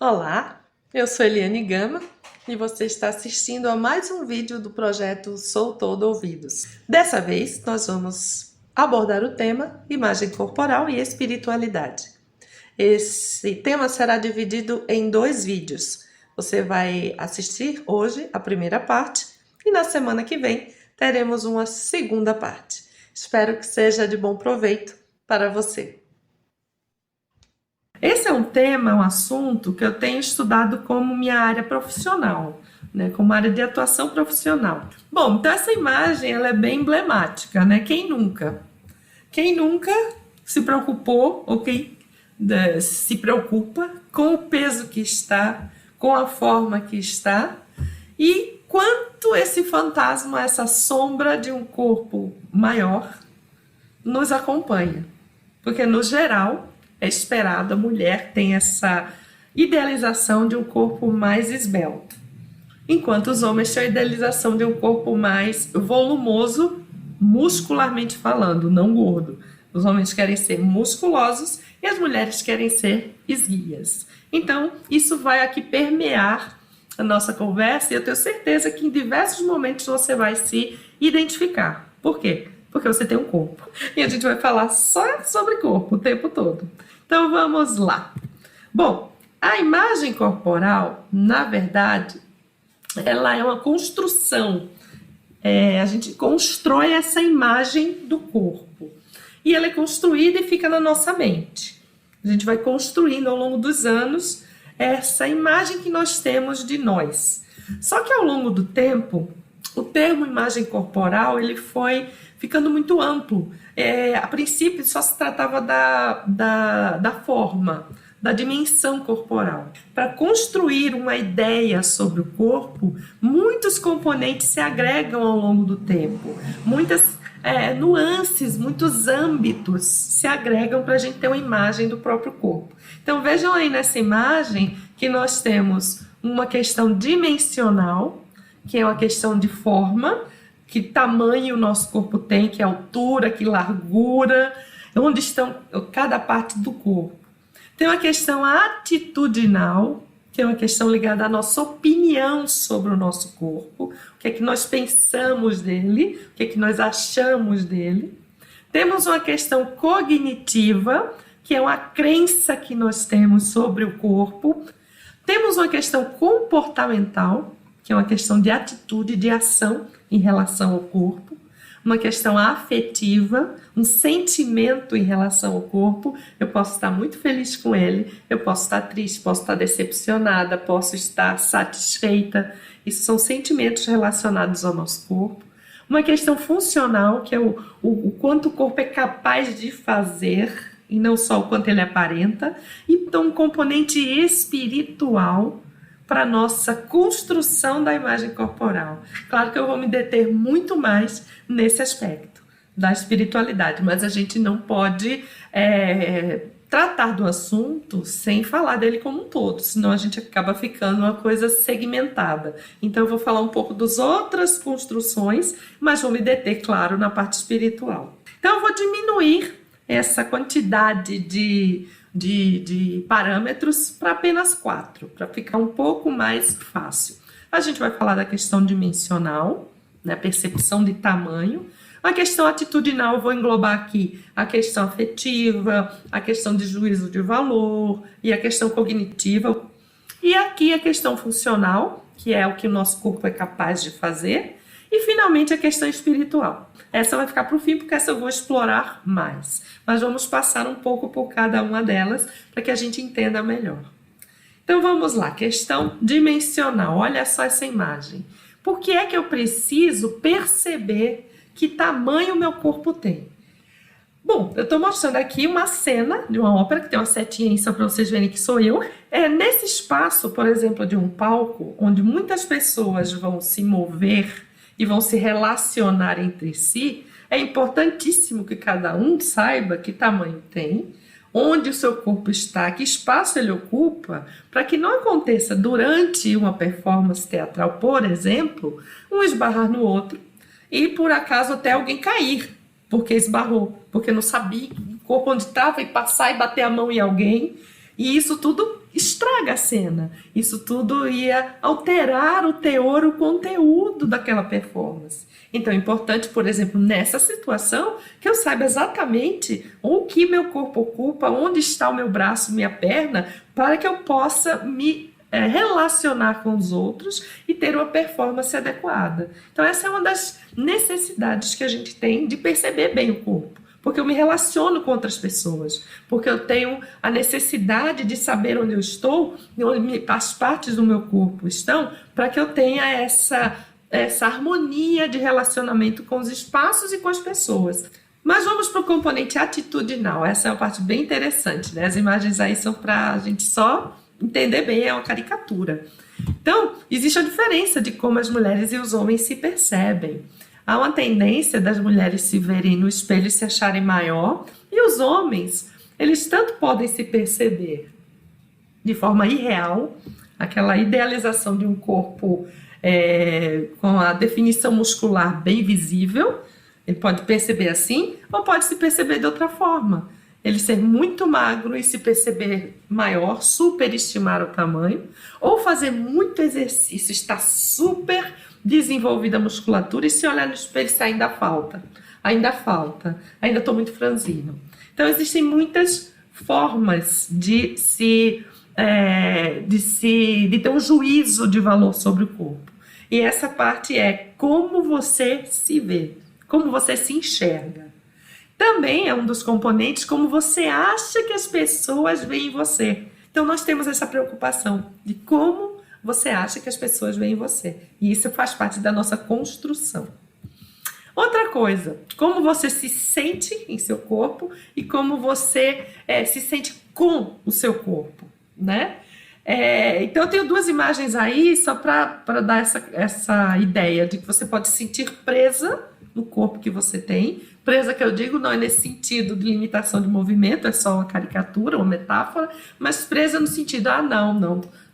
Olá, eu sou Eliane Gama e você está assistindo a mais um vídeo do projeto Sou Todo Ouvidos. Dessa vez, nós vamos abordar o tema Imagem Corporal e Espiritualidade. Esse tema será dividido em 2 vídeos. Você vai assistir hoje a primeira parte e na semana que vem teremos uma segunda parte. Espero que seja de bom proveito para você. Esse é um tema, um assunto que eu tenho estudado como minha área profissional, né, como área de atuação profissional. Bom, então essa imagem ela é bem emblemática, né? Quem nunca? Quem nunca se preocupou ou quem se preocupa com o peso que está, com a forma que está e quanto esse fantasma, essa sombra de um corpo maior nos acompanha? Porque no geral é esperado, a mulher tem essa idealização de um corpo mais esbelto, enquanto os homens têm a idealização de um corpo mais volumoso, muscularmente falando, não gordo. Os homens querem ser musculosos e as mulheres querem ser esguias. Então, isso vai aqui permear a nossa conversa e eu tenho certeza que em diversos momentos você vai se identificar. Por quê? Porque você tem um corpo. E a gente vai falar só sobre corpo o tempo todo. Então vamos lá. Bom, a imagem corporal, na verdade, ela é uma construção. A gente constrói essa imagem do corpo. E ela é construída e fica na nossa mente. A gente vai construindo ao longo dos anos essa imagem que nós temos de nós. Só que ao longo do tempo, o termo imagem corporal ele foi ficando muito amplo. A princípio só se tratava da forma, da dimensão corporal. Para construir uma ideia sobre o corpo, muitos componentes se agregam ao longo do tempo. Muitas nuances, muitos âmbitos se agregam para a gente ter uma imagem do próprio corpo. Então vejam aí nessa imagem que nós temos uma questão dimensional, que é uma questão de forma, que tamanho o nosso corpo tem, que altura, que largura, onde estão cada parte do corpo. Tem uma questão atitudinal, que é uma questão ligada à nossa opinião sobre o nosso corpo, o que é que nós pensamos dele, o que é que nós achamos dele. Temos uma questão cognitiva, que é uma crença que nós temos sobre o corpo. Temos uma questão comportamental, que é uma questão de atitude, de ação em relação ao corpo, uma questão afetiva, um sentimento em relação ao corpo. Eu posso estar muito feliz com ele, eu posso estar triste, posso estar decepcionada, posso estar satisfeita. Isso são sentimentos relacionados ao nosso corpo. Uma questão funcional, que é o quanto o corpo é capaz de fazer e não só o quanto ele aparenta. Então, um componente espiritual para a nossa construção da imagem corporal. Claro que eu vou me deter muito mais nesse aspecto da espiritualidade, mas a gente não pode tratar do assunto sem falar dele como um todo, senão a gente acaba ficando uma coisa segmentada. Então eu vou falar um pouco das outras construções, mas vou me deter, claro, na parte espiritual. Então eu vou diminuir essa quantidade de parâmetros para apenas 4, para ficar um pouco mais fácil. A gente vai falar da questão dimensional, né, percepção de tamanho. A questão atitudinal, eu vou englobar aqui a questão afetiva, a questão de juízo de valor e a questão cognitiva. E aqui a questão funcional, que é o que o nosso corpo é capaz de fazer. E finalmente a questão espiritual. Essa vai ficar para o fim, porque essa eu vou explorar mais. Mas vamos passar um pouco por cada uma delas para que a gente entenda melhor. Então vamos lá, questão dimensional. Olha só essa imagem. Por que é que eu preciso perceber que tamanho o meu corpo tem? Bom, eu estou mostrando aqui uma cena de uma ópera, que tem uma setinha aí só para vocês verem que sou eu. Nesse espaço, por exemplo, de um palco, onde muitas pessoas vão se mover e vão se relacionar entre si, é importantíssimo que cada um saiba que tamanho tem, onde o seu corpo está, que espaço ele ocupa, para que não aconteça durante uma performance teatral, por exemplo, um esbarrar no outro e por acaso até alguém cair, porque esbarrou, porque não sabia o corpo onde estava e passar e bater a mão em alguém. E isso tudo estraga a cena. Isso tudo ia alterar o teor, o conteúdo daquela performance. Então é importante, por exemplo, nessa situação, que eu saiba exatamente o que meu corpo ocupa, onde está o meu braço, minha perna, para que eu possa me relacionar com os outros e ter uma performance adequada. Então essa é uma das necessidades que a gente tem de perceber bem o corpo. Porque eu me relaciono com outras pessoas, porque eu tenho a necessidade de saber onde eu estou, onde as partes do meu corpo estão, para que eu tenha essa harmonia de relacionamento com os espaços e com as pessoas. Mas vamos para o componente atitudinal, essa é uma parte bem interessante, né? As imagens aí são para a gente só entender bem, é uma caricatura. Então, existe a diferença de como as mulheres e os homens se percebem. Há uma tendência das mulheres se verem no espelho e se acharem maior, e os homens, eles tanto podem se perceber de forma irreal, aquela idealização de um corpo com a definição muscular bem visível, ele pode perceber assim, ou pode se perceber de outra forma. Ele ser muito magro e se perceber maior, superestimar o tamanho, ou fazer muito exercício, estar super desenvolvida a musculatura e se olhar no espelho se ainda falta, ainda estou muito franzino. Então existem muitas formas de ter um juízo de valor sobre o corpo. E essa parte é como você se vê, como você se enxerga. Também é um dos componentes como você acha que as pessoas veem você. Então nós temos essa preocupação de como você acha que as pessoas veem você. E isso faz parte da nossa construção. Outra coisa, como você se sente em seu corpo e como você se sente com o seu corpo, né? Então eu tenho duas imagens aí só para dar essa ideia de que você pode se sentir presa no corpo que você tem. Presa que eu digo não é nesse sentido de limitação de movimento, é só uma caricatura, uma metáfora, mas presa no sentido,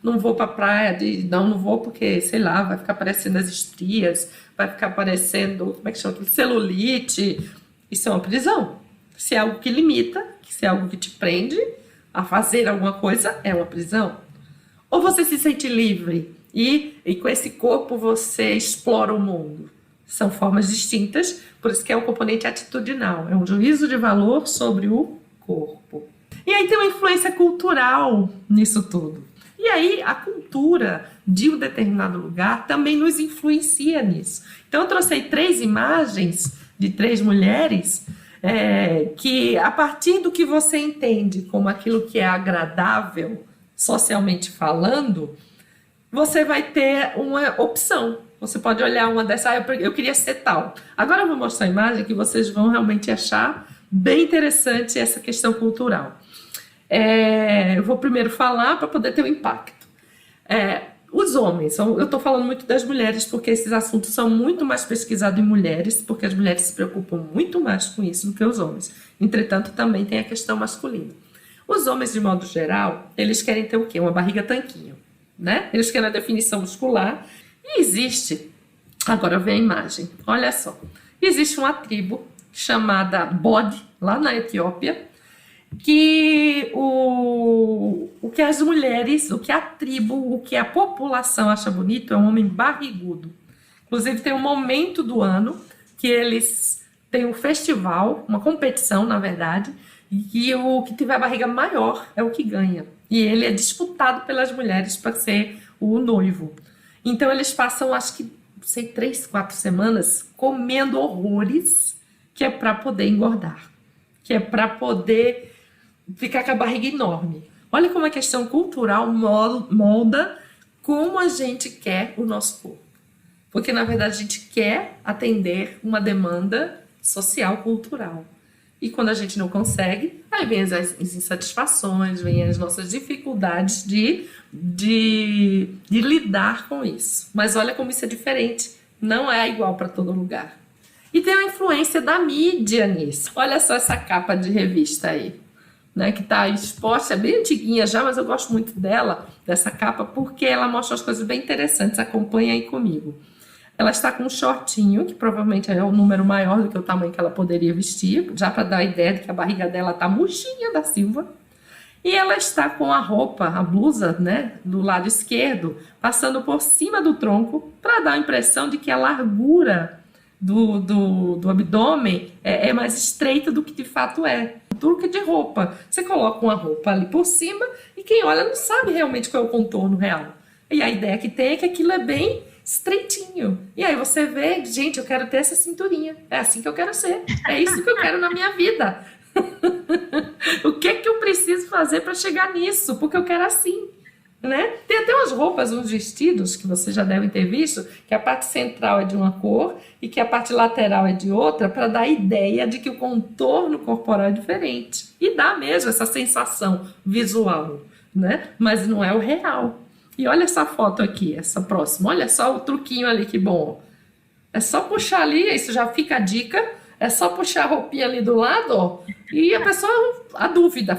não vou para a praia, não vou porque, sei lá, vai ficar aparecendo as estrias, vai ficar aparecendo, como é que chama, celulite. Isso é uma prisão. Se é algo que limita, se é algo que te prende a fazer alguma coisa, é uma prisão. Ou você se sente livre e com esse corpo você explora o mundo. São formas distintas, por isso que é um componente atitudinal, é um juízo de valor sobre o corpo. E aí tem uma influência cultural nisso tudo. E aí a cultura de um determinado lugar também nos influencia nisso. Então eu trouxe aí 3 imagens de 3 mulheres que a partir do que você entende como aquilo que é agradável, socialmente falando, você vai ter uma opção. Você pode olhar uma dessas, eu queria ser tal. Agora eu vou mostrar a imagem que vocês vão realmente achar bem interessante essa questão cultural. Eu vou primeiro falar para poder ter um impacto. Os homens, eu estou falando muito das mulheres porque esses assuntos são muito mais pesquisados em mulheres, porque as mulheres se preocupam muito mais com isso do que os homens. Entretanto, também tem a questão masculina. Os homens, de modo geral, eles querem ter o quê? Uma barriga tanquinho, né? Eles querem a definição muscular. E existe, agora vem a imagem, olha só, existe uma tribo chamada Bode, lá na Etiópia, que o que as mulheres, o que a tribo, o que a população acha bonito é um homem barrigudo. Inclusive tem um momento do ano que eles têm um festival, uma competição na verdade, e que o que tiver a barriga maior é o que ganha. E ele é disputado pelas mulheres para ser o noivo. Então eles passam, acho que, 3, 4 semanas comendo horrores, que é para poder engordar, que é para poder ficar com a barriga enorme. Olha como a questão cultural molda como a gente quer o nosso corpo. Porque, na verdade, a gente quer atender uma demanda social, cultural. E quando a gente não consegue, aí vem as insatisfações, vem as nossas dificuldades de lidar com isso. Mas olha como isso é diferente, não é igual para todo lugar. E tem a influência da mídia nisso. Olha só essa capa de revista aí, né, que está exposta, é bem antiguinha já, mas eu gosto muito dela, dessa capa, porque ela mostra as coisas bem interessantes. Acompanha aí comigo. Ela está com um shortinho, que provavelmente é um número maior do que o tamanho que ela poderia vestir, já para dar a ideia de que a barriga dela está murchinha da Silva. E ela está com a roupa, a blusa, né, do lado esquerdo, passando por cima do tronco para dar a impressão de que a largura do abdômen é mais estreita do que de fato é. Truque de roupa. Você coloca uma roupa ali por cima e quem olha não sabe realmente qual é o contorno real. E a ideia que tem é que aquilo é bem estreitinho. E aí você vê, gente, eu quero ter essa cinturinha. É assim que eu quero ser. É isso que eu quero na minha vida. O que é que eu preciso fazer para chegar nisso? Porque eu quero assim, né? Tem até umas roupas, uns vestidos que vocês já devem ter visto, que a parte central é de uma cor e que a parte lateral é de outra, para dar a ideia de que o contorno corporal é diferente. E dá mesmo essa sensação visual, né? Mas não é o real. E olha essa foto aqui, essa próxima. Olha só o truquinho ali, que bom. É só puxar ali, isso já fica a dica. É só puxar a roupinha ali do lado, ó, e a pessoa,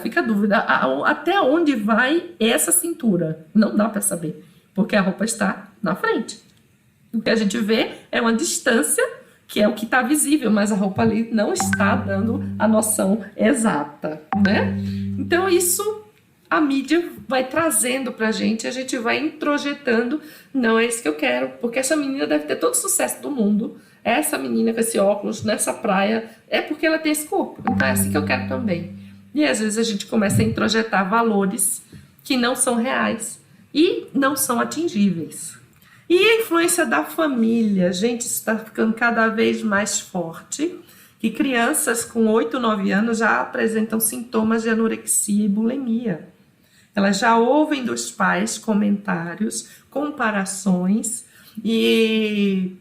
fica a dúvida, até onde vai essa cintura? Não dá para saber, porque a roupa está na frente. O que a gente vê é uma distância, que é o que está visível, mas a roupa ali não está dando a noção exata, né? Então isso a mídia vai trazendo pra gente, a gente vai introjetando, não é isso que eu quero, porque essa menina deve ter todo o sucesso do mundo, essa menina com esse óculos, nessa praia, é porque ela tem esse corpo, então é assim que eu quero também. E às vezes a gente começa a introjetar valores que não são reais e não são atingíveis. E a influência da família, gente, está ficando cada vez mais forte, que crianças com 8, 9 anos já apresentam sintomas de anorexia e bulimia. Elas já ouvem dos pais comentários, comparações e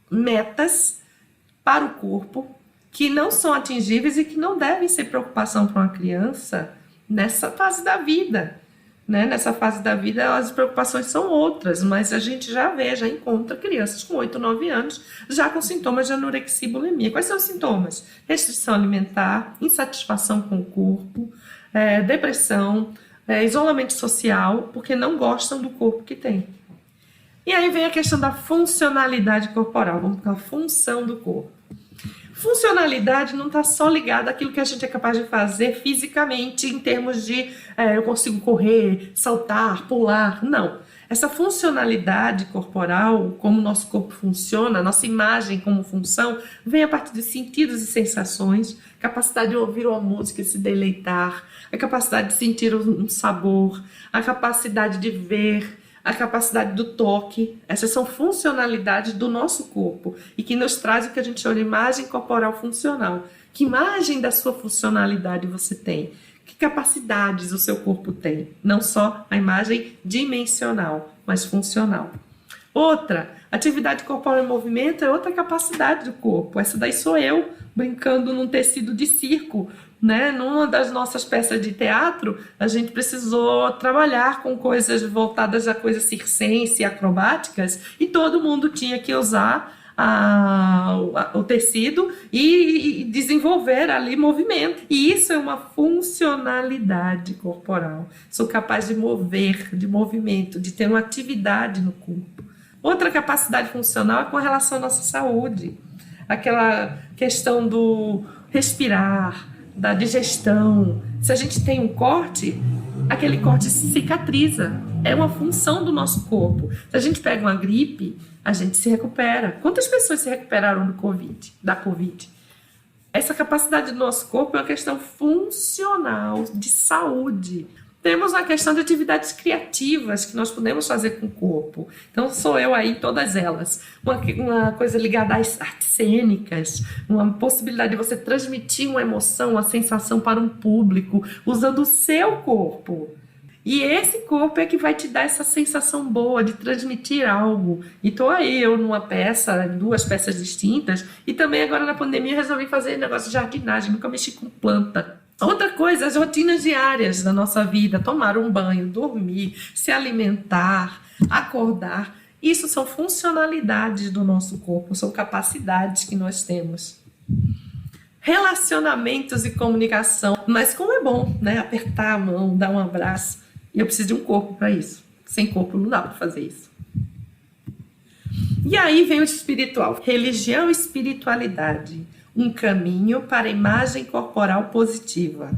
metas para o corpo que não são atingíveis e que não devem ser preocupação para uma criança nessa fase da vida. Né? Nessa fase da vida, as preocupações são outras, mas a gente já encontra crianças com 8, 9 anos já com sintomas de anorexia e bulimia. Quais são os sintomas? Restrição alimentar, insatisfação com o corpo, depressão, isolamento social, porque não gostam do corpo que tem. E aí vem a questão da funcionalidade corporal, vamos para a função do corpo. Funcionalidade não está só ligada àquilo que a gente é capaz de fazer fisicamente, em termos de eu consigo correr, saltar, pular. Não. Essa funcionalidade corporal, como o nosso corpo funciona, a nossa imagem como função, vem a partir de sentidos e sensações, capacidade de ouvir uma música e se deleitar, a capacidade de sentir um sabor, a capacidade de ver, a capacidade do toque. Essas são funcionalidades do nosso corpo e que nos traz o que a gente chama de imagem corporal funcional. Que imagem da sua funcionalidade você tem? Que capacidades o seu corpo tem? Não só a imagem dimensional, mas funcional. Outra, atividade corporal em movimento é outra capacidade do corpo. Essa daí sou eu brincando num tecido de circo, né? Numa das nossas peças de teatro, a gente precisou trabalhar com coisas voltadas a coisas circense e acrobáticas, e todo mundo tinha que usar o tecido e desenvolver ali movimento. E isso é uma funcionalidade corporal. Sou capaz de mover, de movimento, de ter uma atividade no corpo. Outra capacidade funcional é com relação à nossa saúde. Aquela questão do respirar, da digestão. Se a gente tem um corte, aquele corte cicatriza. É uma função do nosso corpo. Se a gente pega uma gripe, a gente se recupera. Quantas pessoas se recuperaram da Covid? Essa capacidade do nosso corpo é uma questão funcional, de saúde. Temos a questão de atividades criativas que nós podemos fazer com o corpo. Então, sou eu aí em todas elas. Uma coisa ligada às artes cênicas, uma possibilidade de você transmitir uma emoção, uma sensação para um público, usando o seu corpo. E esse corpo é que vai te dar essa sensação boa de transmitir algo. E estou aí, eu numa peça, 2 peças distintas, e também agora na pandemia resolvi fazer negócio de jardinagem, nunca mexi com planta. Outra coisa, as rotinas diárias da nossa vida, tomar um banho, dormir, se alimentar, acordar, isso são funcionalidades do nosso corpo, são capacidades que nós temos. Relacionamentos e comunicação, mas como é bom, né? Apertar a mão, dar um abraço, e eu preciso de um corpo para isso. Sem corpo não dá para fazer isso. E aí vem o espiritual, religião e espiritualidade. Um caminho para a imagem corporal positiva.